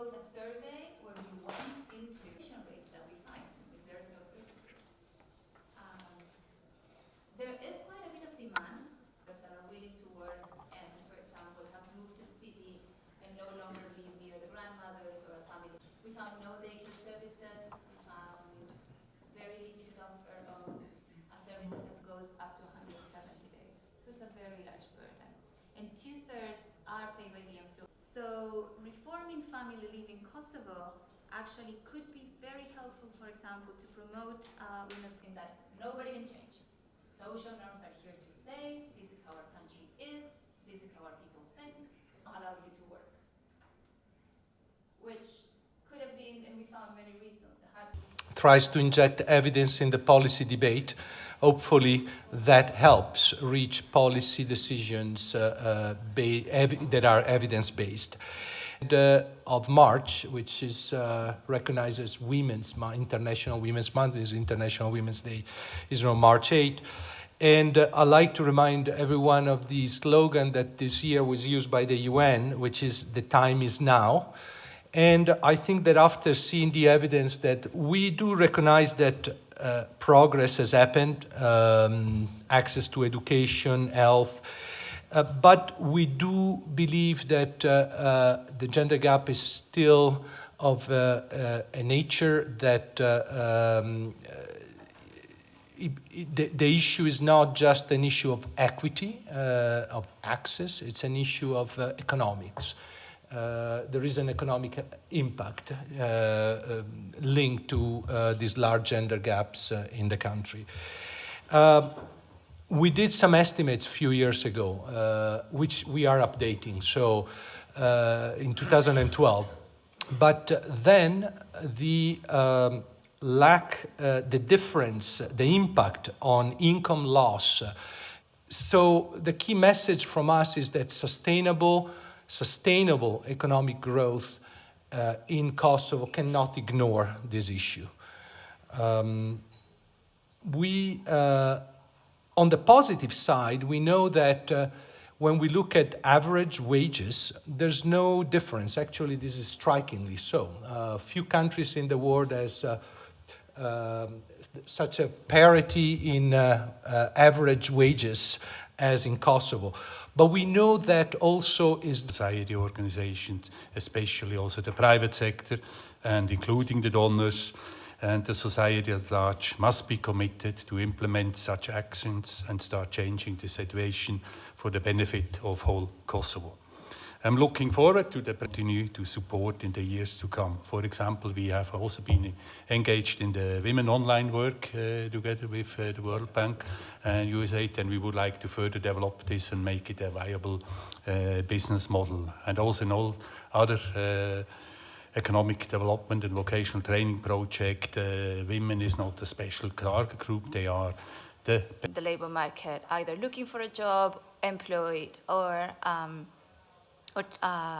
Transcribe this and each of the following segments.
both a survey where we went into rates that we find if there's no services. There is quite a bit of demand that are willing to work and, for example, have moved to the city and no longer live near the grandmothers or a family. We found no daycare services. We found very limited offer of a service that goes up to 170 days. So it's a very large burden. And 2/3 are paid by the employer. So reforming family leave in Kosovo actually could be very helpful, for example, to promote women in that nobody can change. Social norms are here to stay. This is how our country is. This is how our people think. Allow you to work. Which could have been, and we found many reasons. Tries to inject evidence in the policy debate. Hopefully that helps reach policy decisions that are evidence-based. Of March, which is recognized as International Women's Month, is International Women's Day, is on March 8. And I'd like to remind everyone of the slogan that this year was used by the UN, which is "the time is now." And I think that after seeing the evidence that we do recognize that progress has happened, access to education, health, but we do believe that the gender gap is still of a nature that the issue is not just an issue of equity, of access, it's an issue of economics. There is an economic impact linked to these large gender gaps in the country. We did some estimates a few years ago, which we are updating, so in 2012. But then the the difference, the impact on income loss. So the key message from us is that sustainable economic growth in Kosovo cannot ignore this issue. On the positive side, we know that when we look at average wages, there's no difference. Actually, this is strikingly so. Few countries in the world has such a parity in average wages as in Kosovo. But we know that also is society organizations, especially also the private sector, and including the donors and the society at large, must be committed to implement such actions and start changing the situation for the benefit of whole Kosovo. I'm looking forward to continue to support in the years to come. For example, we have also been engaged in the women online work together with the World Bank and USAID, and we would like to further develop this and make it a viable business model. And also in all other economic development and vocational training project, women is not a special target group, they are the labor market, either looking for a job, employed, or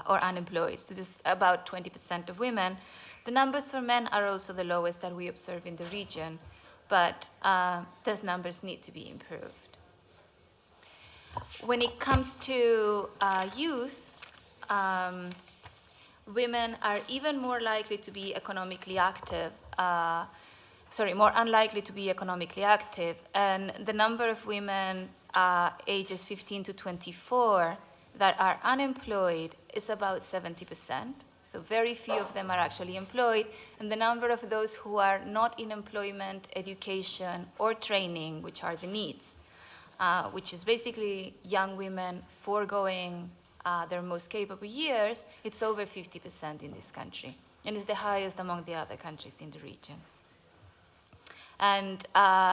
unemployed. So this is about 20% of women. The numbers for men are also the lowest that we observe in the region, but those numbers need to be improved. When it comes to youth, women are even more likely to be economically active, more unlikely to be economically active, and the number of women ages 15 to 24 that are unemployed is about 70%. So very few of them are actually employed. And the number of those who are not in employment, education, or training, which are the needs, which is basically young women foregoing their most capable years, it's over 50% in this country. And it's the highest among the other countries in the region. And